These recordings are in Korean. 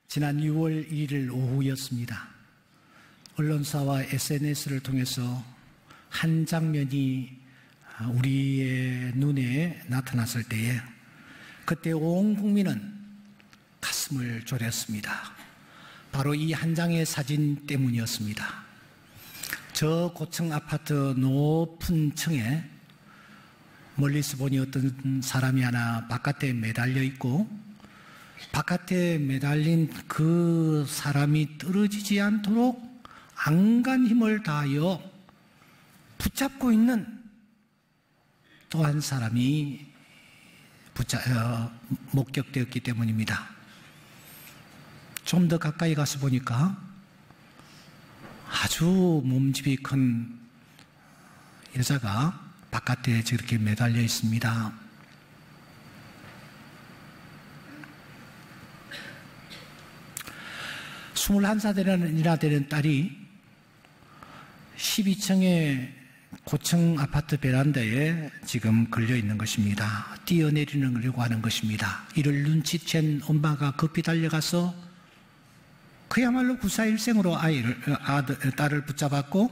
지난 6월 1일 오후였습니다. 언론사와 SNS를 통해서 한 장면이 우리의 눈에 나타났을 때에 그때 온 국민은 가슴을 졸였습니다. 바로 이 한 장의 사진 때문이었습니다. 저 고층 아파트 높은 층에 멀리서 보니 어떤 사람이 하나 바깥에 매달려 있고, 바깥에 매달린 그 사람이 떨어지지 않도록 안간 힘을 다하여 붙잡고 있는 또 한 사람이 목격되었기 때문입니다. 좀 더 가까이 가서 보니까 아주 몸집이 큰 여자가 바깥에 저렇게 매달려 있습니다. (21살이나) 되는 딸이 12층의 고층 아파트 베란다에 지금 걸려 있는 것입니다. 뛰어내리려고 하는 것입니다. 이를 눈치챈 엄마가 급히 달려가서 그야말로 구사일생으로 딸을 붙잡았고,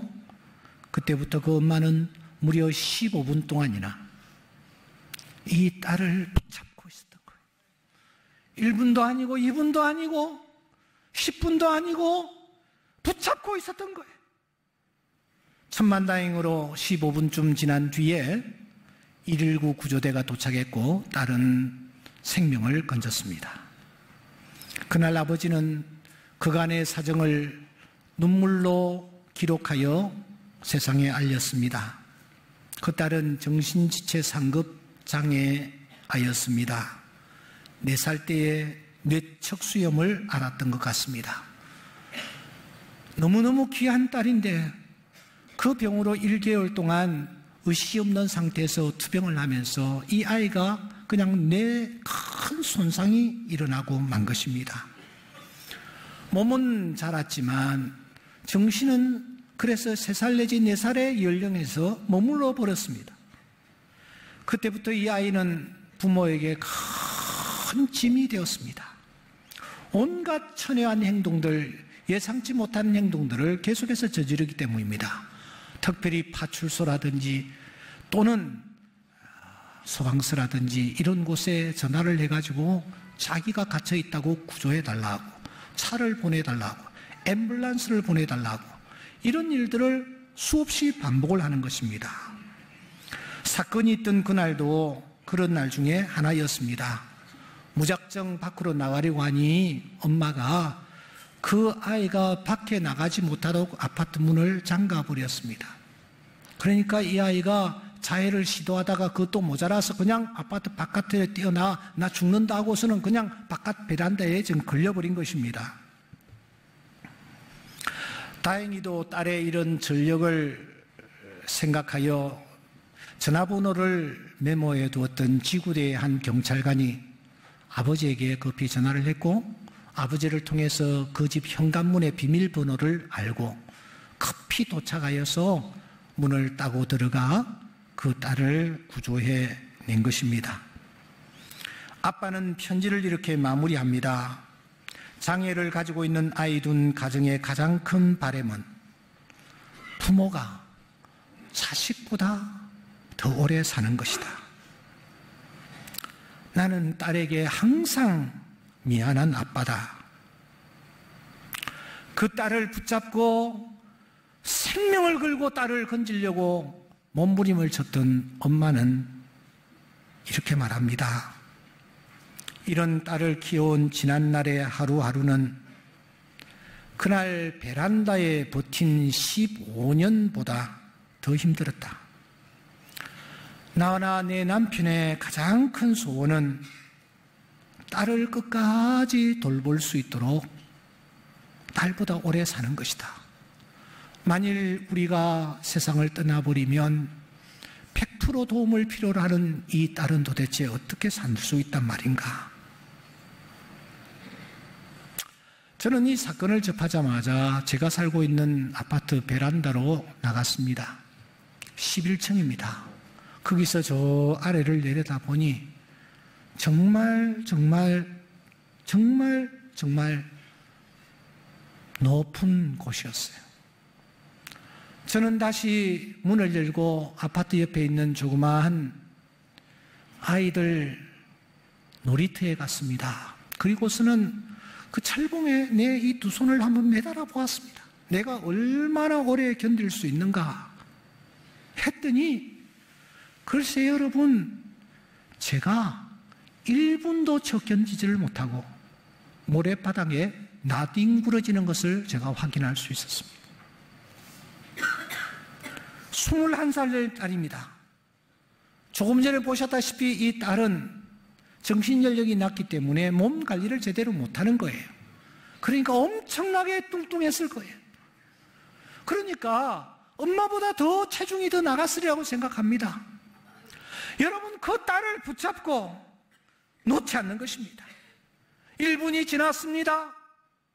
그때부터 그 엄마는 무려 15분 동안이나 이 딸을 붙잡고 있었던 거예요. 1분도 아니고 2분도 아니고 10분도 아니고 붙잡고 있었던 거예요. 천만다행으로 15분쯤 지난 뒤에 119 구조대가 도착했고 딸은 생명을 건졌습니다. 그날 아버지는 그간의 사정을 눈물로 기록하여 세상에 알렸습니다. 그 딸은 정신지체 상급 장애아였습니다. 4살 때에 뇌척수염을 앓았던 것 같습니다. 너무너무 귀한 딸인데 그 병으로 1개월 동안 의식이 없는 상태에서 투병을 하면서 이 아이가 그냥 뇌에 큰 손상이 일어나고 만 것입니다. 몸은 자랐지만 정신은 그래서 3살 내지 4살의 연령에서 머물러 버렸습니다. 그때부터 이 아이는 부모에게 큰 짐이 되었습니다. 온갖 천외한 행동들, 예상치 못한 행동들을 계속해서 저지르기 때문입니다. 특별히 파출소라든지 또는 소방서라든지 이런 곳에 전화를 해가지고 자기가 갇혀있다고 구조해달라고, 차를 보내달라고, 앰뷸런스를 보내달라고, 이런 일들을 수없이 반복을 하는 것입니다. 사건이 있던 그날도 그런 날 중에 하나였습니다. 무작정 밖으로 나가려고 하니 엄마가 그 아이가 밖에 나가지 못하도록 아파트 문을 잠가버렸습니다. 그러니까 이 아이가 자해를 시도하다가 그것도 모자라서 그냥 아파트 바깥에 뛰어나 나 죽는다 하고서는 그냥 바깥 베란다에 지금 걸려버린 것입니다. 다행히도 딸의 이런 전력을 생각하여 전화번호를 메모해 두었던 지구대의 한 경찰관이 아버지에게 급히 전화를 했고, 아버지를 통해서 그 집 현관문의 비밀번호를 알고 급히 도착하여서 문을 따고 들어가 그 딸을 구조해 낸 것입니다. 아빠는 편지를 이렇게 마무리합니다. 장애를 가지고 있는 아이 둔 가정의 가장 큰 바람은 부모가 자식보다 더 오래 사는 것이다. 나는 딸에게 항상 미안한 아빠다. 그 딸을 붙잡고 생명을 걸고 딸을 건지려고 몸부림을 쳤던 엄마는 이렇게 말합니다. 이런 딸을 키워온 지난날의 하루하루는 그날 베란다에 버틴 15년보다 더 힘들었다. 나나 내 남편의 가장 큰 소원은 딸을 끝까지 돌볼 수 있도록 딸보다 오래 사는 것이다. 만일 우리가 세상을 떠나버리면 100% 도움을 필요로 하는 이 딸은 도대체 어떻게 살 수 있단 말인가? 저는 이 사건을 접하자마자 제가 살고 있는 아파트 베란다로 나갔습니다. 11층입니다. 거기서 저 아래를 내려다보니 정말 높은 곳이었어요. 저는 다시 문을 열고 아파트 옆에 있는 조그마한 아이들 놀이터에 갔습니다. 그리고서는 그 철봉에 내 이 두 손을 한번 매달아 보았습니다. 내가 얼마나 오래 견딜 수 있는가 했더니, 글쎄 여러분, 제가 1분도 저 견디지를 못하고 모래바닥에 나뒹굴어지는 것을 제가 확인할 수 있었습니다. 21살 딸입니다. 조금 전에 보셨다시피 이 딸은 정신연령이 낮기 때문에 몸 관리를 제대로 못하는 거예요. 그러니까 엄청나게 뚱뚱했을 거예요. 그러니까 엄마보다 더 체중이 더 나갔으리라고 생각합니다. 여러분, 그 딸을 붙잡고 놓지 않는 것입니다. 1분이 지났습니다.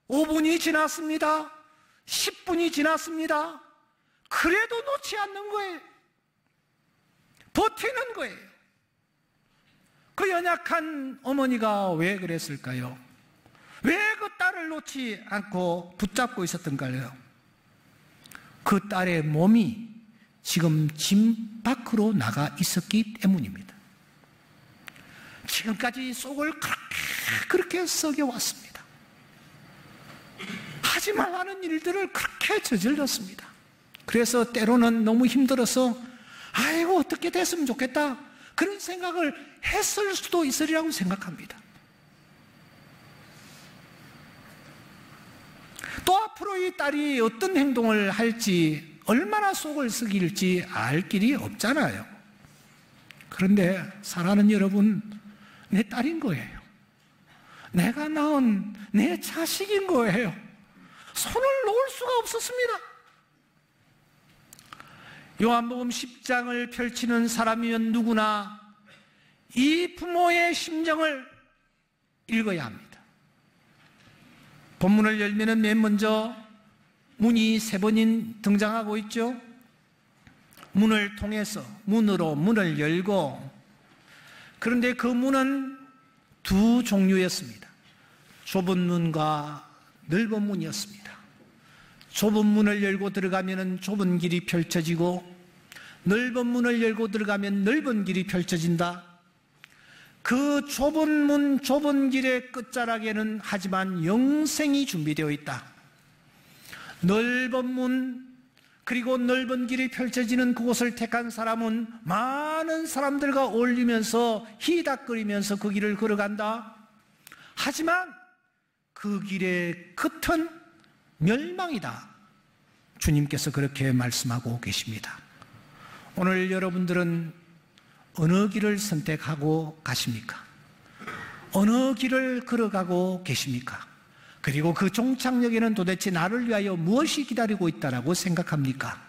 5분이 지났습니다. 10분이 지났습니다. 그래도 놓지 않는 거예요. 버티는 거예요. 그 연약한 어머니가 왜 그랬을까요? 왜 그 딸을 놓지 않고 붙잡고 있었던가요? 그 딸의 몸이 지금 집 밖으로 나가 있었기 때문입니다. 지금까지 속을 그렇게 썩여왔습니다. 하지 말라는 일들을 그렇게 저질렀습니다. 그래서 때로는 너무 힘들어서 아이고 어떻게 됐으면 좋겠다 그런 생각을 했을 수도 있으리라고 생각합니다. 또 앞으로 이 딸이 어떤 행동을 할지, 얼마나 속을 썩일지 알 길이 없잖아요. 그런데 사랑하는 여러분, 내 딸인 거예요. 내가 낳은 내 자식인 거예요. 손을 놓을 수가 없었습니다. 요한복음 10장을 펼치는 사람이면 누구나 이 부모의 심정을 읽어야 합니다. 본문을 열면은 맨 먼저 문이 3번인 등장하고 있죠. 문을 통해서, 문으로 문을 열고, 그런데 그 문은 두 종류였습니다. 좁은 문과 넓은 문이었습니다. 좁은 문을 열고 들어가면 좁은 길이 펼쳐지고, 넓은 문을 열고 들어가면 넓은 길이 펼쳐진다. 그 좁은 문, 좁은 길의 끝자락에는 하지만 영생이 준비되어 있다. 넓은 문, 그리고 넓은 길이 펼쳐지는 그곳을 택한 사람은 많은 사람들과 어울리면서 희닥거리면서 그 길을 걸어간다. 하지만 그 길의 끝은 멸망이다. 주님께서 그렇게 말씀하고 계십니다. 오늘 여러분들은 어느 길을 선택하고 가십니까? 어느 길을 걸어가고 계십니까? 그리고 그 종착역에는 도대체 나를 위하여 무엇이 기다리고 있다라고 생각합니까?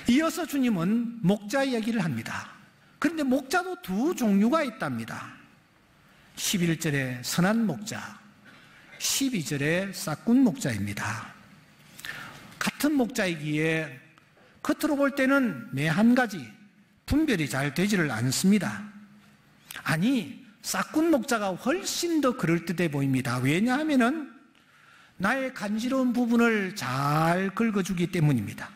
이어서 주님은 목자 이야기를 합니다. 그런데 목자도 두 종류가 있답니다. 11절에 선한 목자, 12절에 싹군 목자입니다. 같은 목자이기에 겉으로 볼 때는 매 한 가지 분별이 잘 되지를 않습니다. 아니, 싹군 목자가 훨씬 더 그럴듯해 보입니다. 왜냐하면 나의 간지러운 부분을 잘 긁어주기 때문입니다.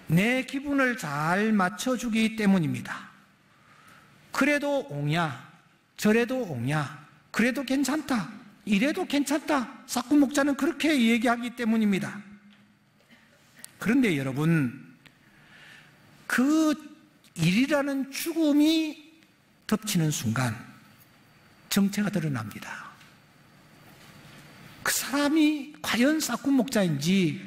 내 기분을 잘 맞춰주기 때문입니다. 그래도 옹야, 저래도 옹야, 그래도 괜찮다, 이래도 괜찮다. 싹군 목자는 그렇게 얘기하기 때문입니다. 그런데 여러분, 그 일이라는 죽음이 덮치는 순간 정체가 드러납니다. 그 사람이 과연 싹군 목자인지,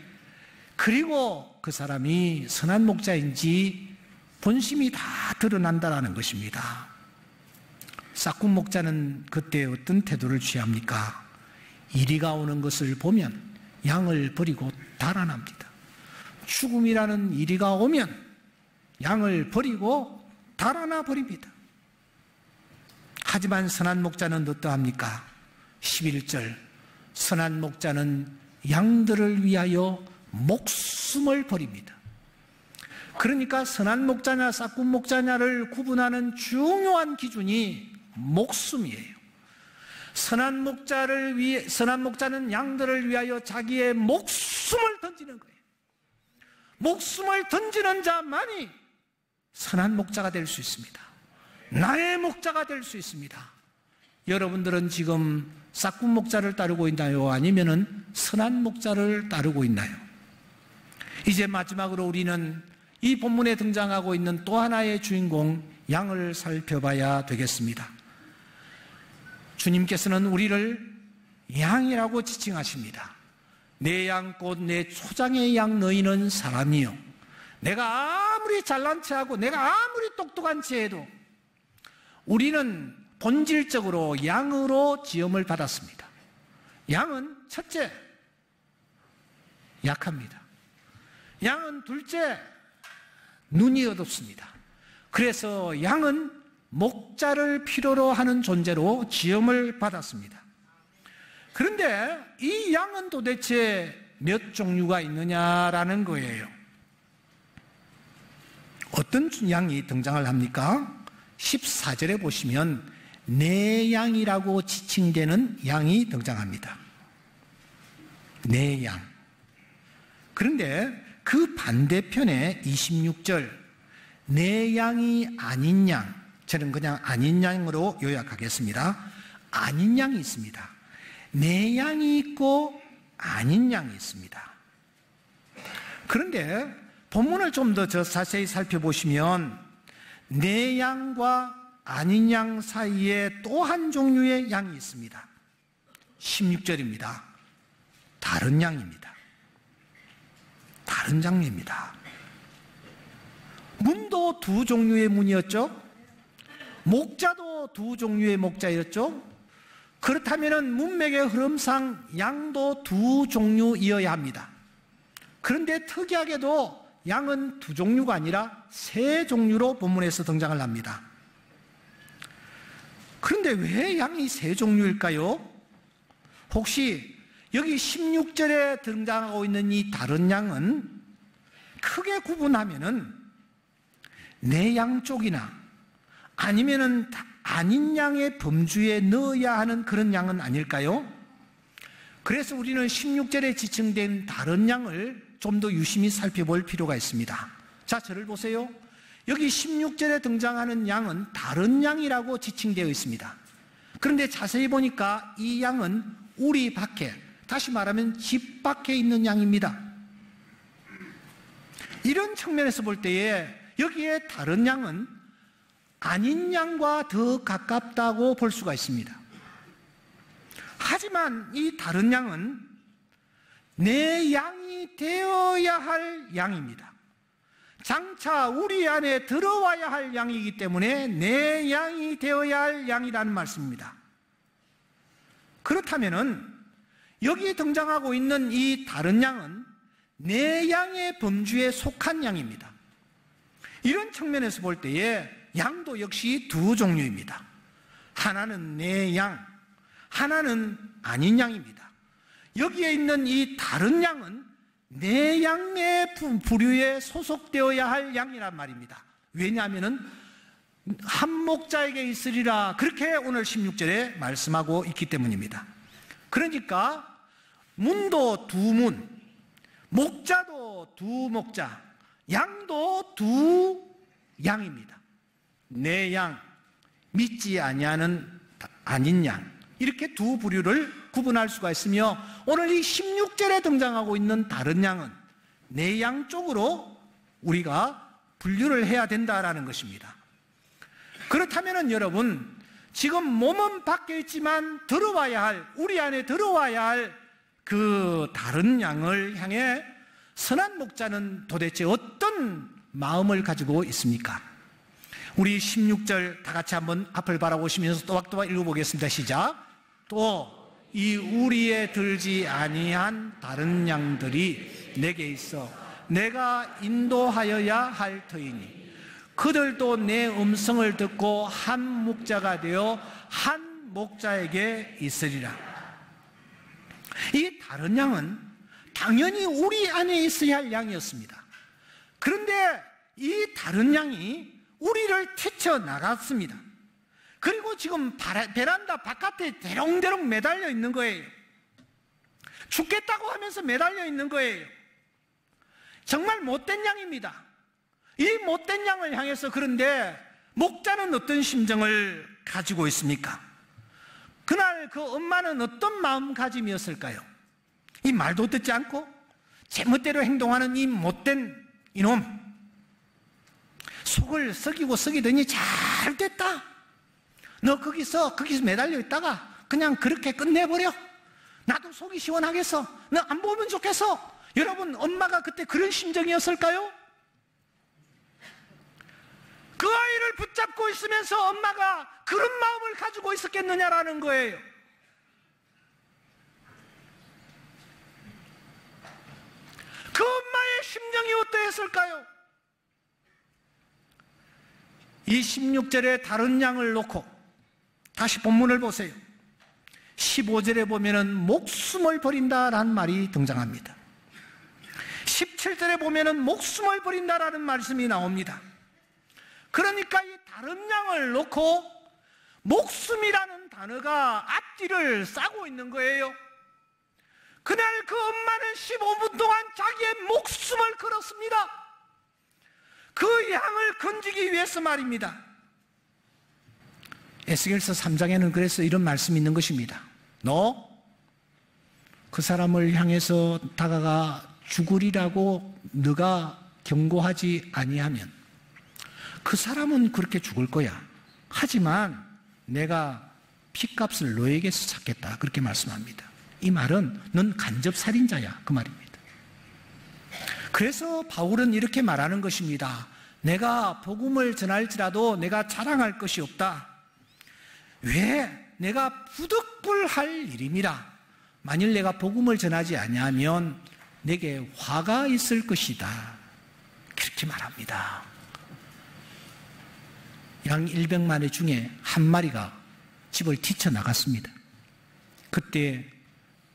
그리고 그 사람이 선한 목자인지 본심이 다 드러난다는 것입니다. 싹군 목자는 그때 어떤 태도를 취합니까? 이리가 오는 것을 보면 양을 버리고 달아납니다. 죽음이라는 이리가 오면 양을 버리고 달아나 버립니다. 하지만 선한 목자는 어떠합니까? 11절, 선한 목자는 양들을 위하여 목숨을 버립니다. 그러니까 선한 목자냐 싹군 목자냐를 구분하는 중요한 기준이 목숨이에요. 선한 목자는 양들을 위하여 자기의 목숨을 던지는 거예요. 목숨을 던지는 자만이 선한 목자가 될 수 있습니다. 나의 목자가 될 수 있습니다. 여러분들은 지금 싹군 목자를 따르고 있나요? 아니면은 선한 목자를 따르고 있나요? 이제 마지막으로 우리는 이 본문에 등장하고 있는 또 하나의 주인공 양을 살펴봐야 되겠습니다. 주님께서는 우리를 양이라고 지칭하십니다. 내 양 곧 내 초장의 양 너희는 사람이요. 내가 아무리 잘난 체하고 내가 아무리 똑똑한 체해도 우리는 본질적으로 양으로 지음을 받았습니다. 양은 첫째, 약합니다. 양은 둘째, 눈이 어둡습니다. 그래서 양은 목자를 필요로 하는 존재로 지음을 받았습니다. 그런데 이 양은 도대체 몇 종류가 있느냐라는 거예요. 어떤 양이 등장을 합니까? 14절에 보시면 내 양이라고 지칭되는 양이 등장합니다. 내 양. 그런데 그 반대편에 26절 내 양이 아닌 양, 저는 그냥 아닌 양으로 요약하겠습니다. 아닌 양이 있습니다. 내 양이 있고 아닌 양이 있습니다. 그런데 본문을 좀 더 자세히 살펴보시면 내 양과 아닌 양 사이에 또 한 종류의 양이 있습니다. 16절입니다. 다른 양입니다. 다른 장르입니다. 문도 두 종류의 문이었죠. 목자도 두 종류의 목자였죠. 그렇다면 문맥의 흐름상 양도 두 종류이어야 합니다. 그런데 특이하게도 양은 두 종류가 아니라 세 종류로 본문에서 등장을 합니다. 그런데 왜 양이 세 종류일까요? 혹시 여기 16절에 등장하고 있는 이 다른 양은 크게 구분하면은 내 양 쪽이나 아니면은 아닌 양의 범주에 넣어야 하는 그런 양은 아닐까요? 그래서 우리는 16절에 지칭된 다른 양을 좀 더 유심히 살펴볼 필요가 있습니다. 자, 저를 보세요. 여기 16절에 등장하는 양은 다른 양이라고 지칭되어 있습니다. 그런데 자세히 보니까 이 양은 우리 밖에, 다시 말하면 집 밖에 있는 양입니다. 이런 측면에서 볼 때에 여기에 다른 양은 아닌 양과 더 가깝다고 볼 수가 있습니다. 하지만 이 다른 양은 내 양이 되어야 할 양입니다. 장차 우리 안에 들어와야 할 양이기 때문에 내 양이 되어야 할 양이라는 말씀입니다. 그렇다면은 여기 등장하고 있는 이 다른 양은 내 양의 범주에 속한 양입니다. 이런 측면에서 볼 때에 양도 역시 두 종류입니다. 하나는 내 양, 하나는 아닌 양입니다. 여기에 있는 이 다른 양은 내 양의 부류에 소속되어야 할 양이란 말입니다. 왜냐하면 한 목자에게 있으리라 그렇게 오늘 16절에 말씀하고 있기 때문입니다. 그러니까 문도 두 문, 목자도 두 목자, 양도 두 양입니다. 내 양, 믿지 아니하는 아닌 양, 이렇게 두 부류를 구분할 수가 있으며 오늘 이 16절에 등장하고 있는 다른 양은 내 양 쪽으로 우리가 분류를 해야 된다라는 것입니다. 그렇다면 여러분, 지금 몸은 밖에 있지만 들어와야 할, 우리 안에 들어와야 할 그 다른 양을 향해 선한 목자는 도대체 어떤 마음을 가지고 있습니까? 우리 16절 다 같이 한번 앞을 바라보시면서 또박또박 읽어보겠습니다. 시작. 또 이 우리에 들지 아니한 다른 양들이 내게 있어 내가 인도하여야 할 터이니 그들도 내 음성을 듣고 한 목자가 되어 한 목자에게 있으리라. 이 다른 양은 당연히 우리 안에 있어야 할 양이었습니다. 그런데 이 다른 양이 우리를 뛰쳐나갔습니다. 그리고 지금 베란다 바깥에 대롱대롱 매달려 있는 거예요. 죽겠다고 하면서 매달려 있는 거예요. 정말 못된 양입니다. 이 못된 양을 향해서 그런데 목자는 어떤 심정을 가지고 있습니까? 그날 그 엄마는 어떤 마음가짐이었을까요? 이 말도 듣지 않고 제멋대로 행동하는 이 못된 이놈, 속을 썩이고 썩이더니 잘 됐다. 너 거기서 매달려 있다가 그냥 그렇게 끝내버려. 나도 속이 시원하겠어. 너 안 보면 좋겠어. 여러분, 엄마가 그때 그런 심정이었을까요? 그 아이를 붙잡고 있으면서 엄마가 그런 마음을 가지고 있었겠느냐라는 거예요. 그 엄마의 심정이 어떠했을까요? 이 16절에 다른 양을 놓고 다시 본문을 보세요. 15절에 보면은 목숨을 버린다라는 말이 등장합니다. 17절에 보면은 목숨을 버린다라는 말씀이 나옵니다. 그러니까 이 다른 양을 놓고 목숨이라는 단어가 앞뒤를 싸고 있는 거예요. 그날 그 엄마는 15분 동안 자기의 목숨을 걸었습니다. 그 양을 건지기 위해서 말입니다. 에스겔서 3장에는 그래서 이런 말씀이 있는 것입니다. 너 그 사람을 향해서 다가가 죽으리라고 네가 경고하지 아니하면 그 사람은 그렇게 죽을 거야. 하지만 내가 핏값을 너에게서 찾겠다. 그렇게 말씀합니다. 이 말은 넌 간접살인자야. 그 말입니다. 그래서 바울은 이렇게 말하는 것입니다. 내가 복음을 전할지라도 내가 자랑할 것이 없다. 왜? 내가 부득불할 일임이라. 만일 내가 복음을 전하지 아니하면 내게 화가 있을 것이다. 그렇게 말합니다. 양 100마리 중에 한 마리가 집을 뛰쳐나갔습니다. 그때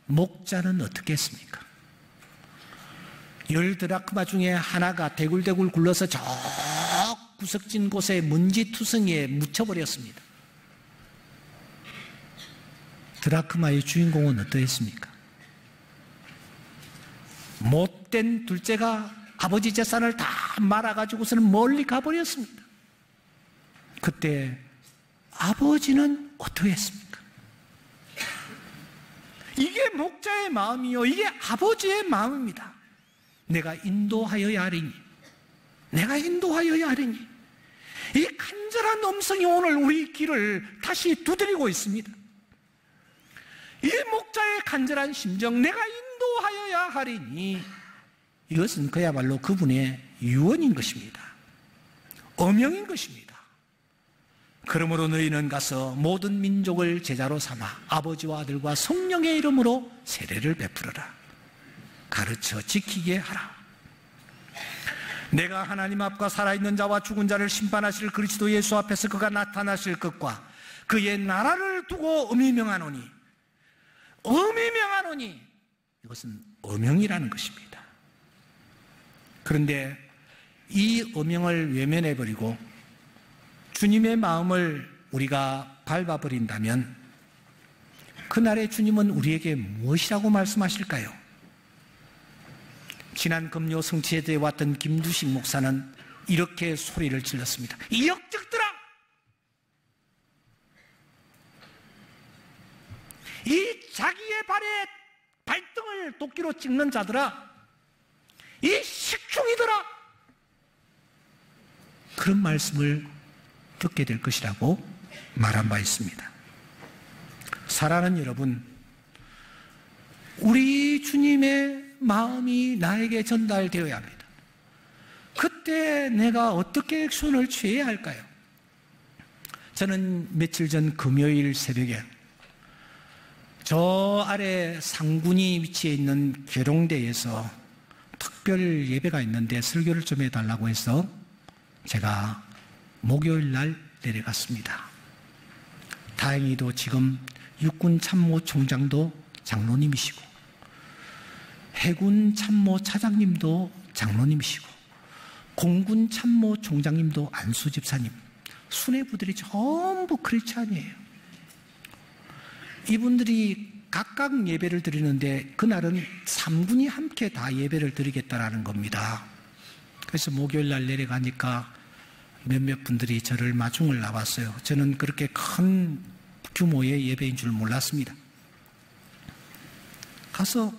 목자는 어떻게 했습니까? 10드라크마 중에 하나가 대굴대굴 굴러서 저 구석진 곳에 먼지투성이에 묻혀버렸습니다. 드라크마의 주인공은 어떠했습니까? 못된 둘째가 아버지 재산을 다 말아가지고서는 멀리 가버렸습니다. 그때 아버지는 어떻게 했습니까? 이게 목자의 마음이요, 이게 아버지의 마음입니다. 내가 인도하여야 하리니, 내가 인도하여야 하리니. 이 간절한 음성이 오늘 우리 길을 다시 두드리고 있습니다. 이 목자의 간절한 심정, 내가 인도하여야 하리니, 이것은 그야말로 그분의 유언인 것입니다. 어명인 것입니다. 그러므로 너희는 가서 모든 민족을 제자로 삼아 아버지와 아들과 성령의 이름으로 세례를 베풀어라. 가르쳐 지키게 하라. 내가 하나님 앞과 살아있는 자와 죽은 자를 심판하실 그리스도 예수 앞에서 그가 나타나실 것과 그의 나라를 두고 엄히 명하노니, 엄히 명하노니, 이것은 어명이라는 것입니다. 그런데 이 어명을 외면해버리고 주님의 마음을 우리가 밟아버린다면 그날의 주님은 우리에게 무엇이라고 말씀하실까요? 지난 금요 성취회에 왔던 김두식 목사는 이렇게 소리를 질렀습니다. 이 역적들아! 이 자기의 발에 발등을 도끼로 찍는 자들아! 이 식충이들아! 그런 말씀을 듣게 될 것이라고 말한 바 있습니다. 사랑하는 여러분, 우리 주님의 마음이 나에게 전달되어야 합니다. 그때 내가 어떻게 액션을 취해야 할까요? 저는 며칠 전 금요일 새벽에 저 아래 상군이 위치해 있는 계룡대에서 특별 예배가 있는데 설교를 좀 해달라고 해서 제가 목요일 날 내려갔습니다. 다행히도 지금 육군 참모총장도 장로님이시고 해군 참모 차장님도 장로님이시고 공군 참모 총장님도 안수 집사님, 수뇌부들이 전부 크리스찬이에요. 이분들이 각각 예배를 드리는데 그날은 3군이 함께 다 예배를 드리겠다라는 겁니다. 그래서 목요일 날 내려가니까 몇몇 분들이 저를 마중을 나왔어요. 저는 그렇게 큰 규모의 예배인 줄 몰랐습니다. 가서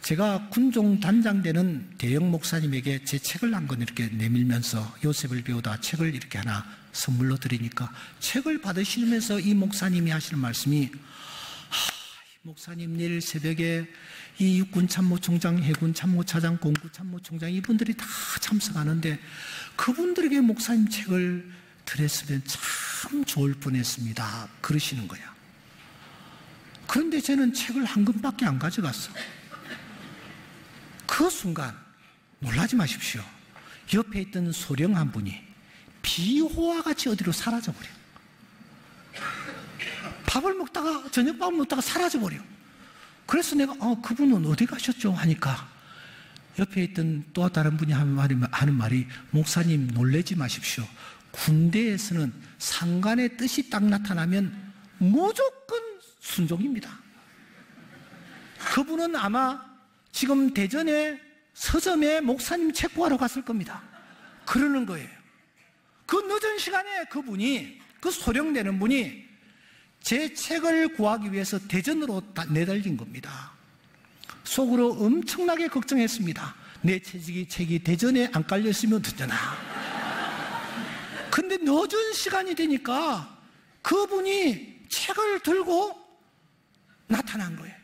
제가 군종 단장 되는 대형 목사님에게 제 책을 한 권 이렇게 내밀면서 요셉을 배우다 책을 이렇게 하나 선물로 드리니까 책을 받으시면서 이 목사님이 하시는 말씀이 목사님 내일 새벽에 이 육군 참모총장, 해군 참모차장, 공구 참모총장 이분들이 다 참석하는데 그분들에게 목사님 책을 드렸으면 참 좋을 뻔했습니다. 그러시는 거야. 그런데 저는 책을 한 권밖에 안 가져갔어. 그 순간 놀라지 마십시오. 옆에 있던 소령 한 분이 비호와 같이 어디로 사라져버려. 밥을 먹다가 저녁밥을 먹다가 사라져버려. 그래서 내가 그분은 어디 가셨죠? 하니까 옆에 있던 또 다른 분이 하는 말이 목사님 놀라지 마십시오. 군대에서는 상관의 뜻이 딱 나타나면 무조건 순종입니다. 그분은 아마 지금 대전에 서점에 목사님 책 구하러 갔을 겁니다. 그러는 거예요. 그 늦은 시간에 그분이, 그 소령되는 분이 제 책을 구하기 위해서 대전으로 내달린 겁니다. 속으로 엄청나게 걱정했습니다. 내 책이 대전에 안 깔렸으면 어쩌나. 근데 늦은 시간이 되니까 그분이 책을 들고 나타난 거예요.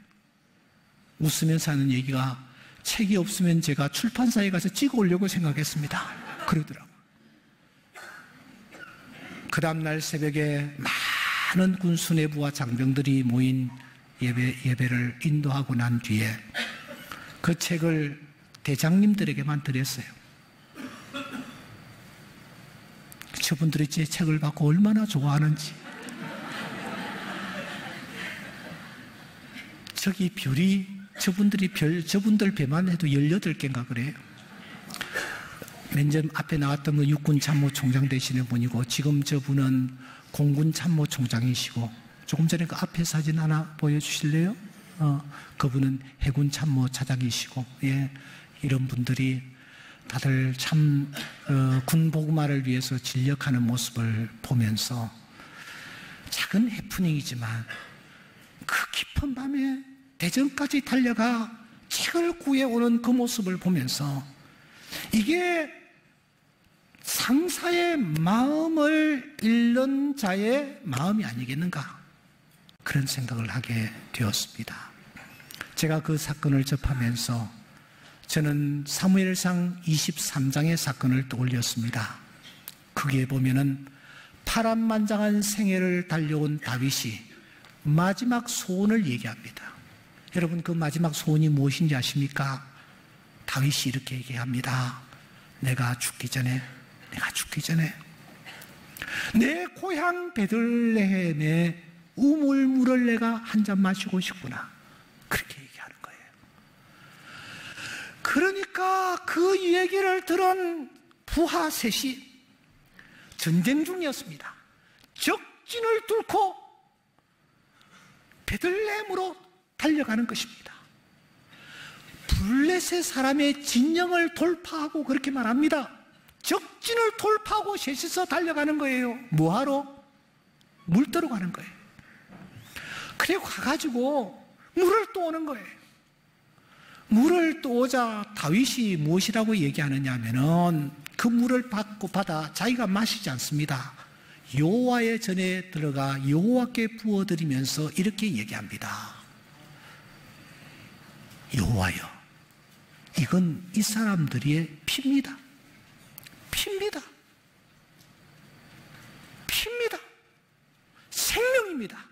웃으면서 하는 얘기가 책이 없으면 제가 출판사에 가서 찍어 오려고 생각했습니다. 그러더라고요. 그 다음날 새벽에 많은 군 수뇌부와 장병들이 모인 예배를 인도하고 난 뒤에 그 책을 대장님들에게만 드렸어요. 저분들이 제 책을 받고 얼마나 좋아하는지. 저기 별이 저분들 배만 해도 18개인가 그래요. 맨 전 앞에 나왔던 건 육군 참모총장 되시는 분이고 지금 저분은 공군 참모총장이시고 조금 전에 그 앞에 사진 하나 보여주실래요? 그분은 해군 참모차장이시고 이런 분들이 다들 참 군 복음화를 위해서 진력하는 모습을 보면서 작은 해프닝이지만 그 깊은 밤에 대전까지 달려가 책을 구해오는 그 모습을 보면서 이게 상사의 마음을 잃는 자의 마음이 아니겠는가 그런 생각을 하게 되었습니다. 제가 그 사건을 접하면서 저는 사무엘상 23장의 사건을 떠올렸습니다. 거기에 보면은 파란만장한 생애를 달려온 다윗이 마지막 소원을 얘기합니다. 여러분 그 마지막 소원이 무엇인지 아십니까? 다윗이 이렇게 얘기합니다. 내가 죽기 전에 내 고향 베들레헴의 우물물을 내가 한 잔 마시고 싶구나. 그렇게 얘기하는 거예요. 그러니까 그 얘기를 들은 부하 셋이 전쟁 중이었습니다. 적진을 뚫고 베들레헴으로 달려가는 것입니다. 블레셋 사람의 진영을 돌파하고 그렇게 말합니다. 적진을 돌파하고 셋이서 달려가는 거예요. 뭐하러? 물 떠러 가는 거예요. 그리고 가가지고 물을 떠오는 거예요. 물을 떠오자 다윗이 무엇이라고 얘기하느냐 하면은 그 물을 받아 자기가 마시지 않습니다. 여호와의 전에 들어가 여호와께 부어드리면서 이렇게 얘기합니다. 여호와여, 이건 이 사람들의 피입니다. 피입니다. 피입니다. 생명입니다.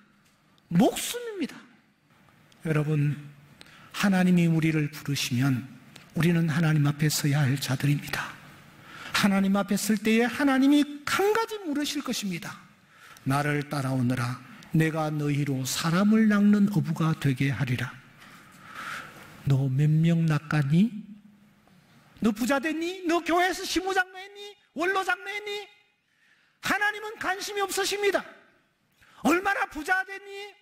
목숨입니다. 여러분, 하나님이 우리를 부르시면 우리는 하나님 앞에 서야 할 자들입니다. 하나님 앞에 설 때에 하나님이 한 가지 물으실 것입니다. 나를 따라오너라. 내가 너희로 사람을 낚는 어부가 되게 하리라. 너 몇 명 낚았니? 너 부자 됐니? 너 교회에서 시무장로 했니? 원로장로 했니? 하나님은 관심이 없으십니다. 얼마나 부자 됐니?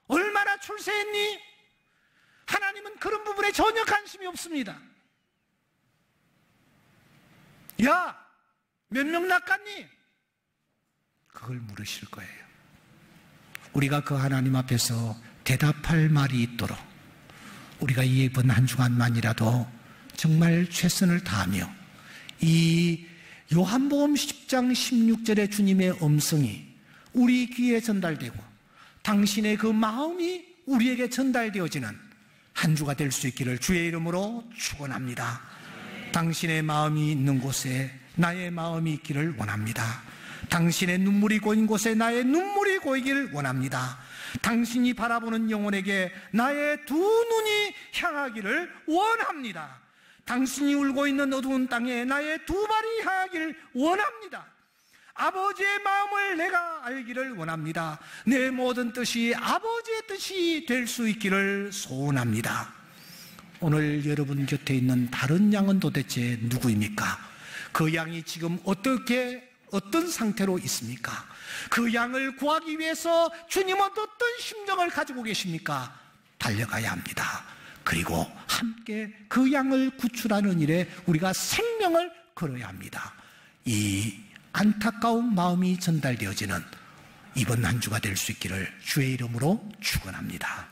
얼마나 출세했니? 하나님은 그런 부분에 전혀 관심이 없습니다. 야, 몇 명 낚았니? 그걸 물으실 거예요. 우리가 그 하나님 앞에서 대답할 말이 있도록 우리가 이번 한 주간만이라도 정말 최선을 다하며 이 요한복음 10장 16절의 주님의 음성이 우리 귀에 전달되고 당신의 그 마음이 우리에게 전달되어지는 한 주가 될 수 있기를 주의 이름으로 축원합니다. 당신의 마음이 있는 곳에 나의 마음이 있기를 원합니다. 당신의 눈물이 고인 곳에 나의 눈물이 고이길 원합니다. 당신이 바라보는 영혼에게 나의 두 눈이 향하기를 원합니다. 당신이 울고 있는 어두운 땅에 나의 두 발이 향하기를 원합니다. 아버지의 마음을 내가 알기를 원합니다. 내 모든 뜻이 아버지의 뜻이 될 수 있기를 소원합니다. 오늘 여러분 곁에 있는 다른 양은 도대체 누구입니까? 그 양이 지금 어떤 상태로 있습니까? 그 양을 구하기 위해서 주님은 어떤 심정을 가지고 계십니까? 달려가야 합니다. 그리고 함께 그 양을 구출하는 일에 우리가 생명을 걸어야 합니다. 이 안타까운 마음이 전달되어지는 이번 한 주가 될 수 있기를 주의 이름으로 축원합니다.